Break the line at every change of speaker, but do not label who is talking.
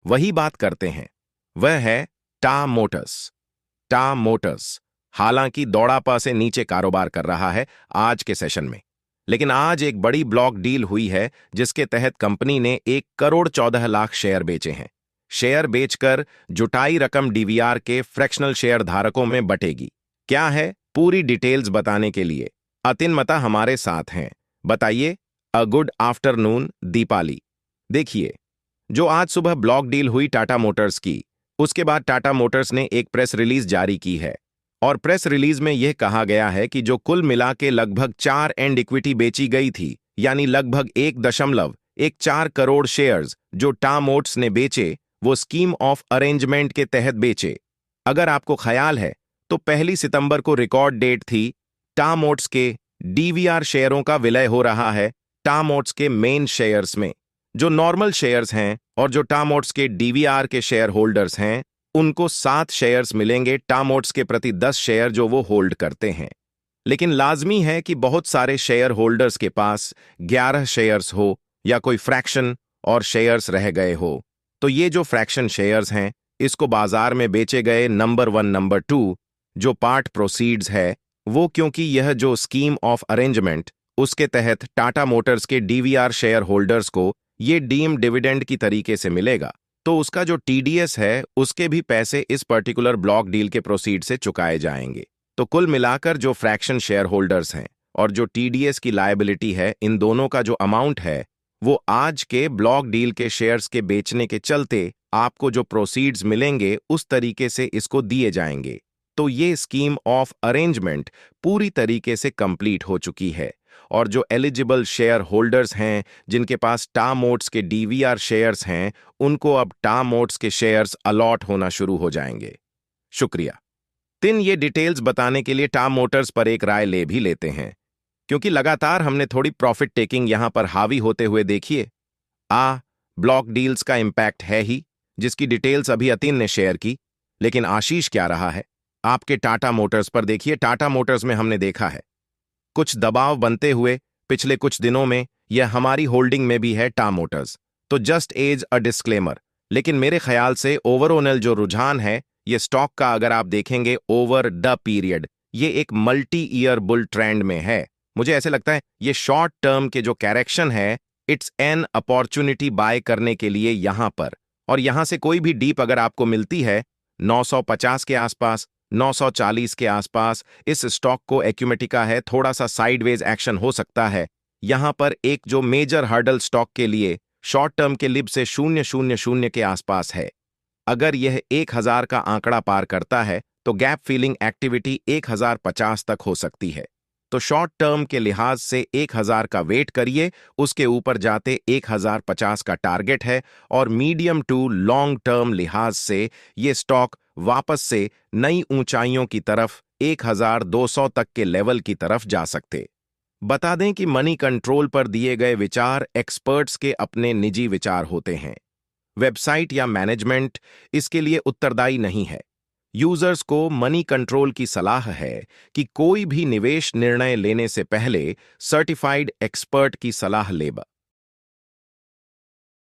वही बात करते हैं। वह है टा मोटर्स। टा मोटर्स हालांकि दौड़ापा से नीचे कारोबार कर रहा है आज के सेशन में, लेकिन आज एक बड़ी ब्लॉक डील हुई है जिसके तहत कंपनी ने 1,14,00,000 शेयर बेचे हैं। शेयर बेचकर जुटाई रकम डीवीआर के फ्रैक्शनल शेयर धारकों में बटेगी। क्या है पूरी डिटेल्स बताने के लिए अतिन मता हमारे साथ हैं। बताइए। A good afternoon Deepali. देखिए, जो आज सुबह ब्लॉक डील हुई टाटा मोटर्स की, उसके बाद टाटा मोटर्स ने एक प्रेस रिलीज जारी की है और प्रेस रिलीज में यह कहा गया है कि जो कुल मिला के लगभग 4 एंड इक्विटी बेची गई थी, यानी लगभग 1.14 करोड़ शेयर्स जो टा मोटर्स ने बेचे, वो स्कीम ऑफ अरेंजमेंट के तहत बेचे। अगर आपको ख्याल है तो 1 सितंबर को रिकॉर्ड डेट थी। टा मोटर्स के डीवीआर शेयरों का विलय हो रहा है टा मोटर्स के मेन शेयर्स में। जो नॉर्मल शेयर्स हैं और जो टा मोटर्स के डीवीआर के शेयर होल्डर्स हैं, उनको 7 शेयर्स मिलेंगे टा मोटर्स के प्रति 10 शेयर जो वो होल्ड करते हैं। लेकिन लाजमी है कि बहुत सारे शेयर होल्डर्स के पास 11 शेयर्स हो या कोई फ्रैक्शन और शेयर्स रह गए हो। तो ये जो फ्रैक्शन शेयर्स हैं, इसको बाजार में बेचे गए नंबर 1 नंबर 2 जो पार्ट प्रोसीड्स है वो, क्योंकि यह जो स्कीम ऑफ अरेंजमेंट उसके तहत टाटा मोटर्स के डीवीआर शेयर होल्डर्स को ये डीम डिविडेंड की तरीके से मिलेगा, तो उसका जो टीडीएस है उसके भी पैसे इस पर्टिकुलर ब्लॉक डील के प्रोसीड से चुकाए जाएंगे। तो कुल मिलाकर जो फ्रैक्शन शेयर होल्डर्स हैं और जो टीडीएस की लायबिलिटी है, इन दोनों का जो अमाउंट है वो आज के ब्लॉक डील के शेयर्स के बेचने के चलते आपको जो प्रोसीड्स मिलेंगे उस तरीके से इसको दिए जाएंगे। तो ये स्कीम ऑफ अरेंजमेंट पूरी तरीके से कंप्लीट हो चुकी है और जो एलिजिबल शेयर होल्डर्स हैं जिनके पास टा मोटर्स के डीवीआर शेयर्स हैं, उनको अब टा मोटर्स के शेयर्स अलॉट होना शुरू हो जाएंगे। शुक्रिया। तिन ये डिटेल्स बताने के लिए टा मोटर्स पर एक राय ले भी लेते हैं, क्योंकि लगातार हमने थोड़ी प्रॉफिट टेकिंग यहां पर हावी होते हुए देखिए। ब्लॉक डील्स का इंपैक्ट है ही, जिसकी डिटेल्स अभी अतिन ने शेयर की, लेकिन आशीष क्या रहा है आपके टाटा मोटर्स पर। देखिए, टाटा मोटर्स में हमने देखा है कुछ दबाव बनते हुए पिछले कुछ दिनों में। यह हमारी होल्डिंग में भी है टा मोटर्स, तो जस्ट एज अ डिस्क्लेमर। लेकिन मेरे ख्याल से ओवरऑल जो रुझान है ये स्टॉक का, अगर आप देखेंगे ओवर द पीरियड, ये एक मल्टी ईयर बुल ट्रेंड में है। मुझे ऐसे लगता है ये शॉर्ट टर्म के जो कैरेक्शन है, इट्स एन अपॉर्चुनिटी बाय करने के लिए यहां पर। और यहां से कोई भी डीप अगर आपको मिलती है 950 के आसपास, 940 के आसपास, इस स्टॉक को एक्यूमेटिका है, थोड़ा सा साइडवेज एक्शन हो सकता है। यहां पर एक जो मेजर हर्डल स्टॉक के लिए शॉर्ट टर्म के लिब से 0.00 के आसपास है। अगर यह 1000 का आंकड़ा पार करता है तो गैप फिलिंग एक्टिविटी 1050 तक हो सकती है। तो शॉर्ट टर्म के लिहाज से 1000 का वेट करिए, उसके ऊपर जाते 1050 का टारगेट है। और मीडियम टू लॉन्ग टर्म लिहाज से ये स्टॉक वापस से नई ऊंचाइयों की तरफ 1200 तक के लेवल की तरफ जा सकते। बता दें कि मनी कंट्रोल पर दिए गए विचार एक्सपर्ट्स के अपने निजी विचार होते हैं। वेबसाइट या मैनेजमेंट इसके लिए उत्तरदायी नहीं है। यूजर्स को मनी कंट्रोल की सलाह है कि कोई भी निवेश निर्णय लेने से पहले सर्टिफाइड एक्सपर्ट की सलाह लें।